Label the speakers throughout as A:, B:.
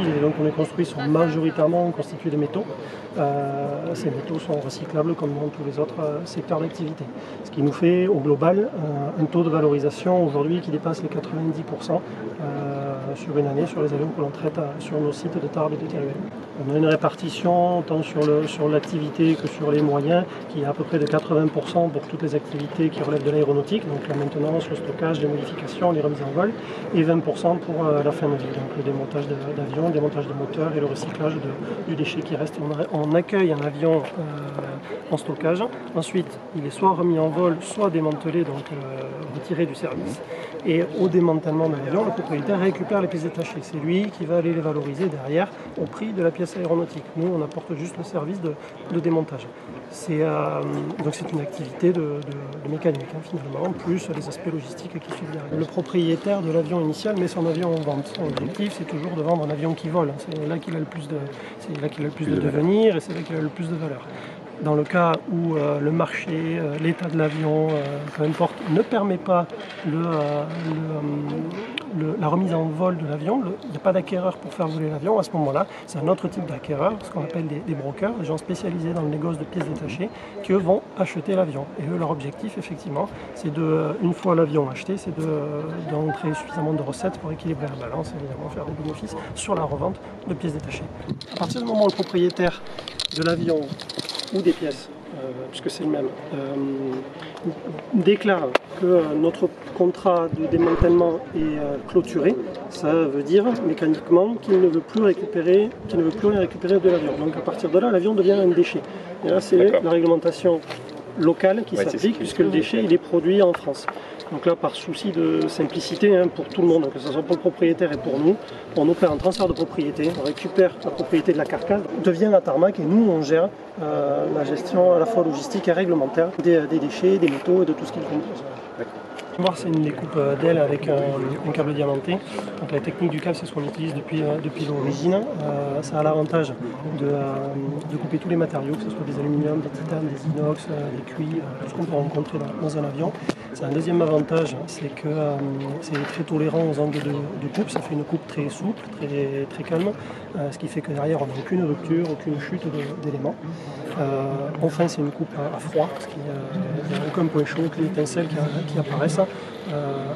A: les avions qu'on a construits sont majoritairement constitués de métaux. Ces métaux sont recyclables comme dans tous les autres secteurs d'activité. Ce qui nous fait au global un taux de valorisation aujourd'hui qui dépasse les 90% sur une année sur les avions que l'on traite sur nos sites de Tarbes et de Teruel. On a une répartition tant sur l'activité que sur les moyens qui est à peu près de 80% pour toutes les activités qui relèvent de l'aéronautique, donc la maintenance, le stockage, les modifications, les remises en vol, et 20% pour la fin de vie, donc le démontage d'avions, le démontage de moteurs et le recyclage du déchet qui reste. On accueille un avion en stockage, ensuite il est soit remis en vol, soit démantelé, donc retiré du service, et au démantèlement de l'avion, le propriétaire récupère les pièces détachées. C'est lui qui va aller les valoriser derrière au prix de la pièce aéronautique. Nous, on apporte juste le service de démontage. Donc c'est une activité de mécanique finalement, plus les aspects logistiques qui suivent derrière. Le propriétaire de l'avion initial met son avion en vente. Son objectif, c'est toujours de vendre un avion qui vole. C'est là qu'il a le plus de devenir et c'est là qu'il a le plus de valeur. Dans le cas où le marché, l'état de l'avion, peu importe, ne permet pas la remise en vol de l'avion, il n'y a pas d'acquéreur pour faire voler l'avion, à ce moment-là, c'est un autre type d'acquéreur, ce qu'on appelle des brokers, des gens spécialisés dans le négoce de pièces détachées, qui eux vont acheter l'avion. Et eux, leur objectif, effectivement, c'est une fois l'avion acheté, c'est d'entrer suffisamment de recettes pour équilibrer la balance, évidemment, faire des bénéfices sur la revente de pièces détachées. À partir du moment où le propriétaire de l'avion ou des pièces, puisque c'est le même, déclare que notre contrat de démantèlement est clôturé, ça veut dire mécaniquement qu'il ne veut plus rien récupérer de l'avion. Donc à partir de là, l'avion devient un déchet. Et là, c'est la réglementation locale qui s'applique, puisque le déchet il est produit en France. Donc là, par souci de simplicité pour tout le monde, que ce soit pour le propriétaire et pour nous, on opère un transfert de propriété, on récupère la propriété de la carcasse, devient la tarmac et nous on gère la gestion à la fois logistique et réglementaire des déchets, des métaux et de tout ce qui le compose. C'est une découpe d'aile avec un câble diamanté. Donc la technique du câble, c'est ce qu'on utilise depuis l'origine. Ça a l'avantage de couper tous les matériaux, que ce soit des aluminiums, des titanes, des inox, des cuirs, tout ce qu'on peut rencontrer dans un avion. C'est un deuxième avantage, c'est que c'est très tolérant aux angles de coupe. Ça fait une coupe très souple, très calme, ce qui fait que derrière on n'a aucune rupture, aucune chute d'éléments. Enfin, c'est une coupe à froid, parce qu'il n'y a aucun point chaud, que les étincelles qui apparaissent.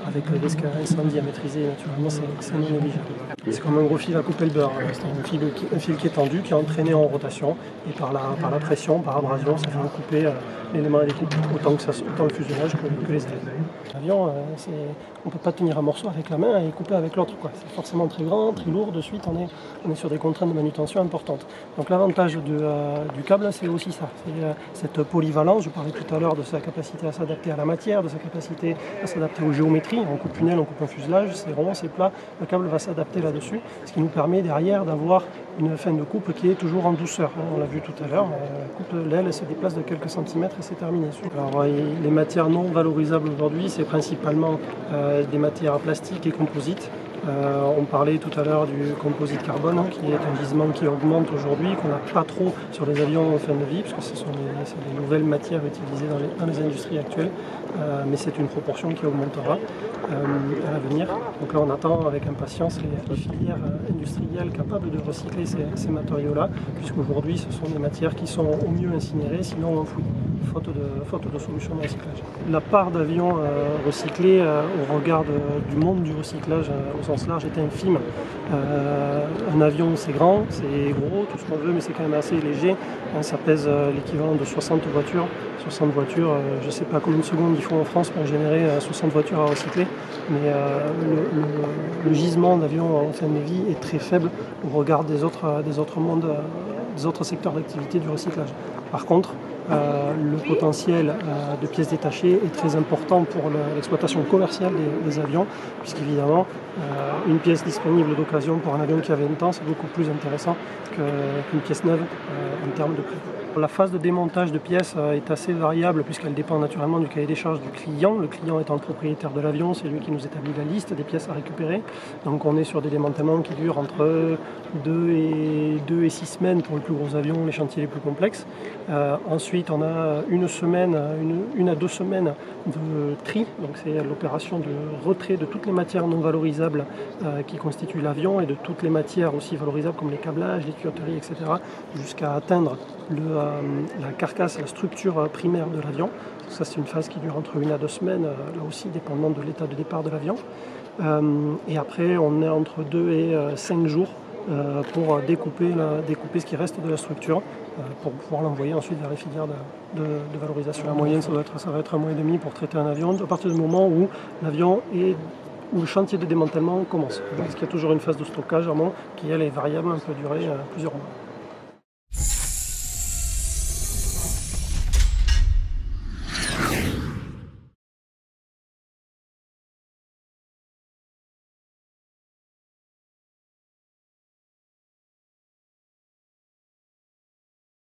A: Avec le risque incendie à maîtriser, naturellement, c'est non négligeable. C'est comme un gros fil à couper le beurre. C'est un fil qui est tendu, qui est entraîné en rotation, et par la pression, par abrasion, ça fait couper l'élément à découpe, autant le fusionnage que les ailes. L'avion, on ne peut pas tenir un morceau avec la main et couper avec l'autre. C'est forcément très grand, très lourd. De suite, on est sur des contraintes de manutention importantes. Donc l'avantage du câble, c'est aussi ça. C'est cette polyvalence. Je parlais tout à l'heure de sa capacité à s'adapter à la matière, de sa capacité à s'adapter aux géométries. On coupe une aile, on coupe un fuselage, c'est rond, c'est plat. Le câble va s'adapter là-dessus, ce qui nous permet derrière d'avoir une fin de coupe qui est toujours en douceur. On l'a vu tout à l'heure, l'aile se déplace de quelques centimètres et c'est terminé. Alors, les matières non valorisables aujourd'hui, c'est principalement des matières plastiques et composites. On parlait tout à l'heure du composite carbone, qui est un gisement qui augmente aujourd'hui, qu'on n'a pas trop sur les avions en fin de vie, parce que ce sont des nouvelles matières utilisées dans les industries actuelles, mais c'est une proportion qui augmentera à l'avenir. Donc là, on attend avec impatience les filières industrielles capables de recycler ces matériaux-là, puisqu'aujourd'hui, ce sont des matières qui sont au mieux incinérées, sinon enfouies, faute de solution de recyclage. La part d'avions recyclés au regard du monde du recyclage au sens large est infime. Un avion, c'est grand, c'est gros, tout ce qu'on veut, mais c'est quand même assez léger. Ça pèse l'équivalent de 60 voitures. 60 voitures, je ne sais pas combien de secondes il faut en France pour générer 60 voitures à recycler, mais le gisement d'avions en fin de vie est très faible au regard des autres mondes, des autres secteurs d'activité du recyclage. Par contre, le potentiel de pièces détachées est très important pour l'exploitation commerciale des avions, puisqu'évidemment, une pièce disponible d'occasion pour un avion qui a 20 ans, c'est beaucoup plus intéressant qu'une pièce neuve en termes de prix. La phase de démontage de pièces est assez variable puisqu'elle dépend naturellement du cahier des charges du client. Le client étant le propriétaire de l'avion, c'est lui qui nous établit la liste des pièces à récupérer. Donc on est sur des démantèlements qui durent entre 2 et 6 semaines pour les plus gros avions, les chantiers les plus complexes. Ensuite, Ensuite, on a une à 2 semaines de tri, donc c'est l'opération de retrait de toutes les matières non valorisables qui constituent l'avion et de toutes les matières aussi valorisables comme les câblages, les tuyauteries, etc., jusqu'à atteindre la carcasse, la structure primaire de l'avion. Ça, c'est une phase qui dure entre 1 à 2 semaines, là aussi dépendant de l'état de départ de l'avion. Et après, on est entre 2 et 5 jours pour découper ce qui reste de la structure pour pouvoir l'envoyer ensuite vers les filières de valorisation. La moyenne, ça va être 1 mois et demi pour traiter un avion, à partir du moment où où le chantier de démantèlement commence. Parce qu'il y a toujours une phase de stockage qui, elle, est variable, peut durer plusieurs mois.